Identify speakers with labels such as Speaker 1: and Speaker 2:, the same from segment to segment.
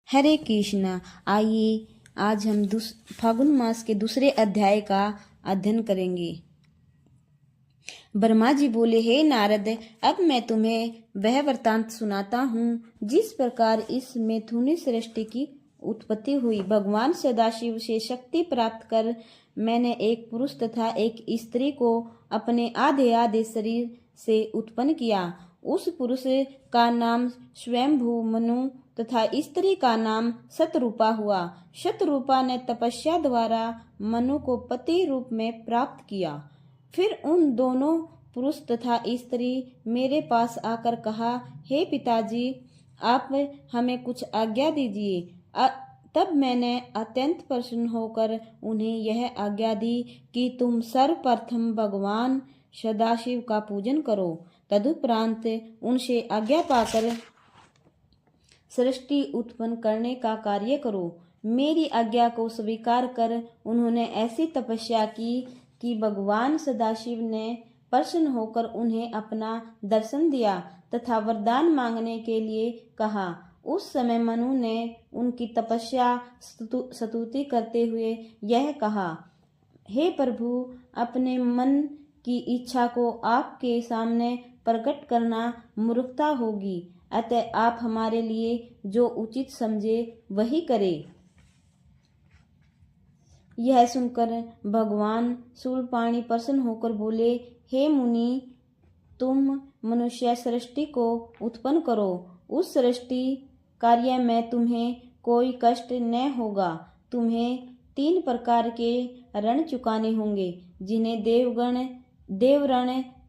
Speaker 1: हरे कृष्णा। आइए आज हम फागुन मास के दूसरे अध्याय का अध्ययन करेंगे। ब्रह्मा जी बोले, हे नारद, अब मैं तुम्हें वह वृत्तांत सुनाता हूँ जिस प्रकार इस मैथुनी सृष्टि की उत्पत्ति हुई। भगवान सदाशिव से शक्ति प्राप्त कर मैंने एक पुरुष तथा एक स्त्री को अपने आधे आधे शरीर से उत्पन्न किया। उस पुरुष का नाम स्वयंभू मनु तथा स्त्री का नाम शतरूपा हुआ। शतरूपा ने तपस्या द्वारा मनु को पति रूप में प्राप्त किया। फिर उन दोनों पुरुष तथा स्त्री मेरे पास आकर कहा, हे पिताजी, आप हमें कुछ आज्ञा दीजिए। तब मैंने अत्यंत प्रसन्न होकर उन्हें यह आज्ञा दी कि तुम सर्वप्रथम भगवान सदाशिव का पूजन करो। तदुपरांत उनसे आज्ञा पाकर सृष्टि उत्पन्न करने का कार्य करो। मेरी आज्ञा को स्वीकार कर उन्होंने ऐसी तपस्या की कि भगवान सदाशिव ने प्रसन्न होकर उन्हें अपना दर्शन दिया तथा वरदान मांगने के लिए कहा। उस समय मनु ने उनकी तपस्या स्तुति करते हुए यह कहा, हे प्रभु, अपने मन की इच्छा को आपके सामने प्रकट करना मूर्खता होगी, अतः आप हमारे लिए जो उचित समझे वही करें। यह सुनकर भगवान शूलपाणि प्रसन्न होकर बोले, हे मुनि, तुम मनुष्य सृष्टि को उत्पन्न करो। उस सृष्टि कार्य में तुम्हें कोई कष्ट न होगा। तुम्हें 3 प्रकार के ऋण चुकाने होंगे, जिन्हें देवऋण,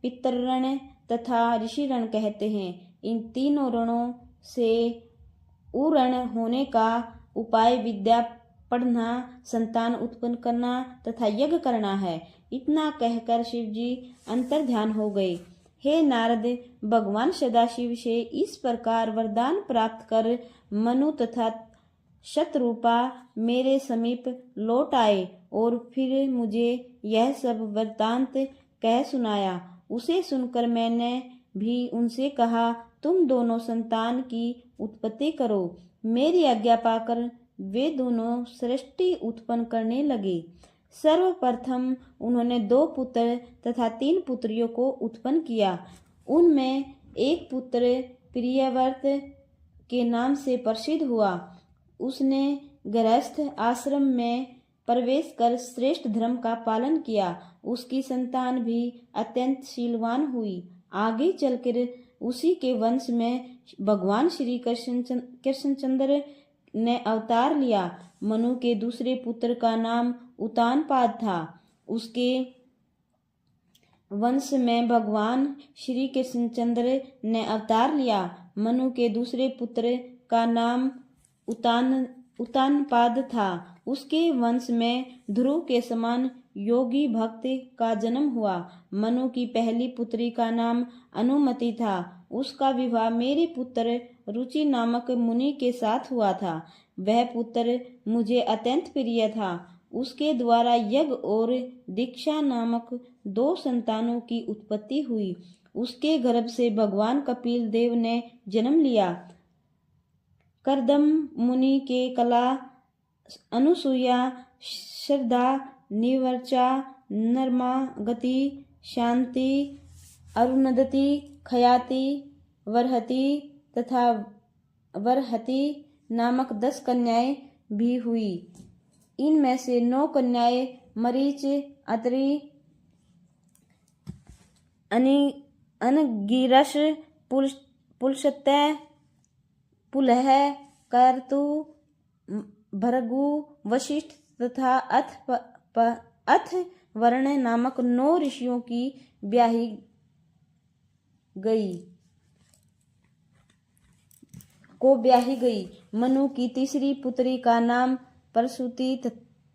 Speaker 1: पितृऋण तथा ऋषि ऋण कहते हैं। इन तीनों ऋणों से उऋण होने का उपाय विद्या पढ़ना, संतान उत्पन्न करना तथा यज्ञ करना है। इतना कहकर शिवजी अंतर्ध्यान हो गए। हे नारद, भगवान सदाशिव से इस प्रकार वरदान प्राप्त कर मनु तथा शतरूपा मेरे समीप लौट आए और फिर मुझे यह सब वृत्तांत कह सुनाया। उसे सुनकर मैंने भी उनसे कहा, तुम दोनों संतान की उत्पत्ति करो। मेरी आज्ञा पाकर वे दोनों सृष्टि उत्पन्न करने लगे। सर्वप्रथम उन्होंने 2 पुत्र तथा 3 पुत्रियों को उत्पन्न किया। उनमें एक पुत्र प्रियव्रत के नाम से प्रसिद्ध हुआ। उसने गृहस्थ आश्रम में प्रवेश कर श्रेष्ठ धर्म का पालन किया। उसकी संतान भी अत्यंत शीलवान हुई। आगे चलकर उसी के वंश में भगवान श्री कृष्णचंद्र ने अवतार लिया। मनु के दूसरे पुत्र का नाम उत्तानपाद था। उसके वंश में भगवान श्री कृष्णचंद्र ने अवतार लिया। मनु के दूसरे पुत्र का नाम उत्तानपाद था। उसके वंश में ध्रुव के समान योगी भक्त का जन्म हुआ। मनु की पहली पुत्री का नाम अनुमति था। उसका विवाह मेरे पुत्र रुचि नामक मुनि के साथ हुआ था। वह पुत्र मुझे अत्यंत प्रिय था। उसके द्वारा यज्ञ और दीक्षा नामक 2 संतानों की उत्पत्ति हुई। उसके गर्भ से भगवान कपिल देव ने जन्म लिया। कर्दम मुनि के कला, अनुसूया, श्रद्धा, निवर्चा, नर्मा, गति, शांति, अरुणधति, खयाति, वरहति तथा वरहति नामक 10 कन्याएं भी हुई। इनमें से 9 कन्याएं मरीच, अत्रि, अनगिरस, पुलस्त्य, पुलह, कर्तु, भृगु, वशिष्ठ तथा अथ वर्ण नामक 9 ऋषियों की ब्याही गई। मनु की तीसरी पुत्री का नाम प्रसूति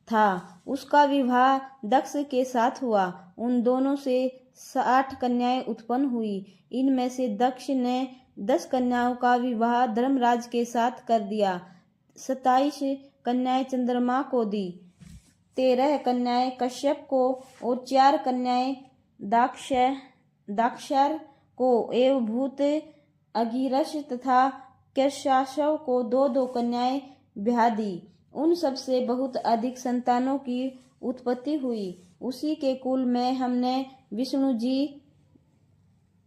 Speaker 1: था। उसका विवाह दक्ष के साथ हुआ। उन दोनों से 60 कन्याएं उत्पन्न हुई। इनमें से दक्ष ने 10 कन्याओं का विवाह धर्मराज के साथ कर दिया। 27 कन्याएं चंद्रमा को दी, 13 कन्याएं कश्यप को और 4 कन्याएं दाक्षर को एवं भूत, अगिरस तथा केशाशव को 2 कन्याएं ब्याह दी। उन सब से बहुत अधिक संतानों की उत्पत्ति हुई। उसी के कुल में हमने विष्णु जी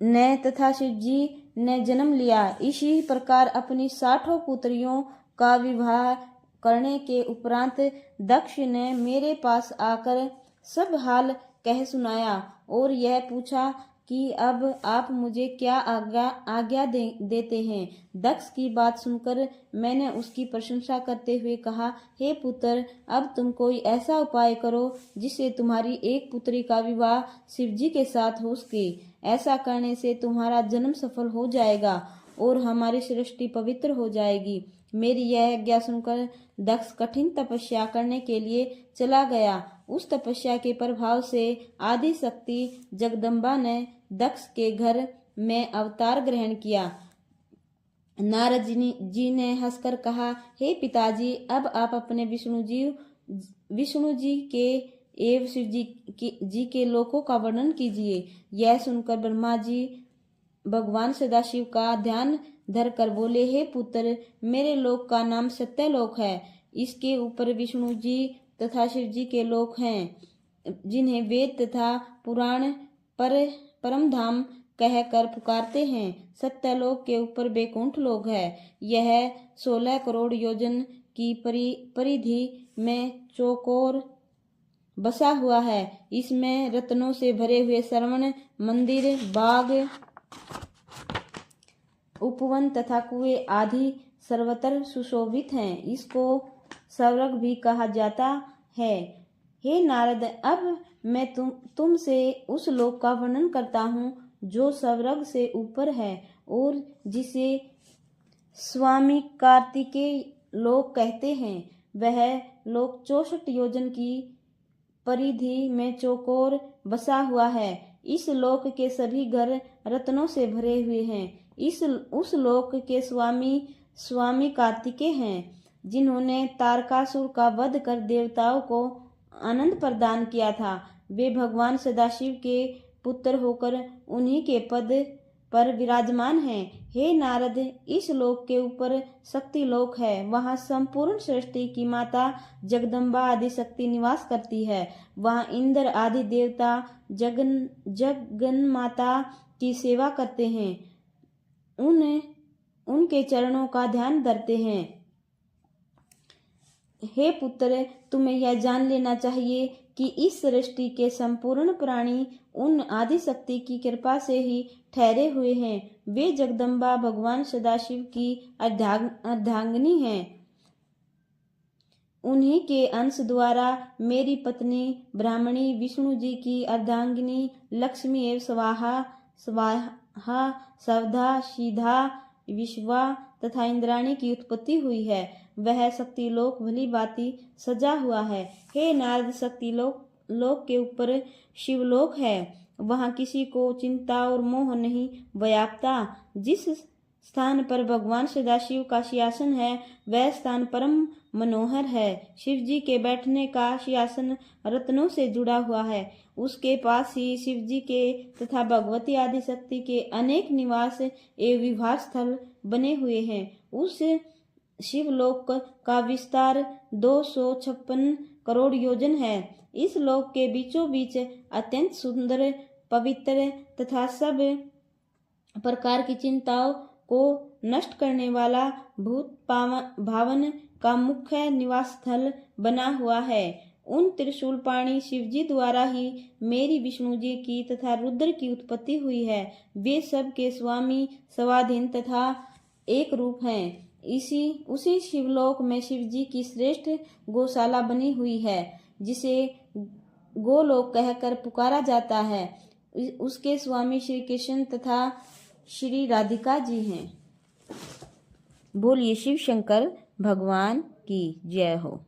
Speaker 1: ने तथा शिव जी ने जन्म लिया। इसी प्रकार अपनी 60 पुत्रियों का विवाह करने के उपरांत दक्ष ने मेरे पास आकर सब हाल कह सुनाया और यह पूछा कि अब आप मुझे क्या आज्ञा देते हैं। दक्ष की बात सुनकर मैंने उसकी प्रशंसा करते हुए कहा, हे पुत्र, अब तुम कोई ऐसा उपाय करो जिससे तुम्हारी एक पुत्री का विवाह शिवजी के साथ हो सके। ऐसा करने से तुम्हारा जन्म सफल हो जाएगा और हमारी सृष्टि पवित्र हो जाएगी। मेरी यह आज्ञा सुनकर दक्ष कठिन तपस्या करने के लिए चला गया। उस तपस्या के प्रभाव से आदि शक्ति जगदम्बा ने दक्ष के घर में अवतार ग्रहण किया। नारद जी ने हंसकर कहा, हे पिताजी, अब आप अपने विष्णु जी के एवं शिव जी के लोकों का वर्णन कीजिए। यह सुनकर ब्रह्मा जी भगवान सदाशिव का ध्यान धरकर बोले, हे पुत्र, मेरे लोक का नाम सत्यलोक है। इसके ऊपर विष्णु जी तथा शिव जी के लोक हैं, जिन्हें वेद तथा पुराण परम धाम कहकर पुकारते हैं। सत्यलोक के ऊपर बैकुंठ लोक है। यह 16 करोड़ योजन की परिधि में चौकोर बसा हुआ है। इसमें रत्नों से भरे हुए श्रवण मंदिर, बाग, उपवन तथा कुएं आदि सर्वत्र सुशोभित हैं। इसको स्वर्ग भी कहा जाता है। हे नारद, अब मैं तुमसे उस लोक का वर्णन करता हूँ जो स्वर्ग से ऊपर है और जिसे स्वामी कार्तिकेय लोक कहते हैं। वह लोक 64 योजन की परिधि में चौकोर बसा हुआ है। इस लोक के सभी घर रत्नों से भरे हुए हैं। उस लोक के स्वामी कार्तिकेय हैं, जिन्होंने तारकासुर का वध कर देवताओं को आनंद प्रदान किया था। वे भगवान सदाशिव के पुत्र होकर उन्हीं के पद पर विराजमान हैं। हे नारद, इस लोक के ऊपर शक्ति लोक है। वहाँ संपूर्ण सृष्टि की माता जगदम्बा आदि शक्ति निवास करती है। वहाँ इंद्र आदि देवता जगन माता की सेवा करते हैं, उनके चरणों का ध्यान धरते हैं। हे पुत्र, तुम्हें यह जान लेना चाहिए कि इस सृष्टि के संपूर्ण प्राणी उन आदि शक्ति की कृपा से ही ठहरे हुए हैं। वे जगदम्बा भगवान सदाशिव की अर्धांगिनी हैं। उन्हीं के अंश द्वारा मेरी पत्नी ब्राह्मणी विष्णु जी की अर्धांगिनी लक्ष्मी एवं स्वाहा, सवधा, सीधा, विश्वा तथा इंद्राणी की उत्पत्ति हुई है। वह शक्ति लोक भली भांति सजा हुआ है। हे नारद, शक्ति लोक के ऊपर शिवलोक है। वहाँ किसी को चिंता और मोह नहीं व्यापता। जिस स्थान पर भगवान सदाशिव का सिंहासन है, वह स्थान परम मनोहर है। शिव जी के बैठने का सिंहासन रत्नों से जुड़ा हुआ है। उसके पास ही शिव जी के तथा भगवती आदि शक्ति के अनेक निवास एवं विवाह स्थल बने हुए हैं। उस शिवलोक का विस्तार 256 करोड़ योजन है। इस लोक के बीचों बीच अत्यंत सुंदर, पवित्र तथा सब प्रकार की चिंताओं को नष्ट करने वाला भूत भावन का मुख्य निवास स्थल बना हुआ है। उन त्रिशूल पाणी शिवजी द्वारा ही मेरी विष्णु जी की तथा रुद्र की उत्पत्ति हुई है। वे सब के स्वामी, स्वाधीन तथा एक रूप हैं। उसी शिवलोक में शिवजी की श्रेष्ठ गौशाला बनी हुई है, जिसे गोलोक कहकर पुकारा जाता है। उसके स्वामी श्री कृष्ण तथा श्री राधिका जी हैं। बोलिए शिव शंकर भगवान की जय हो।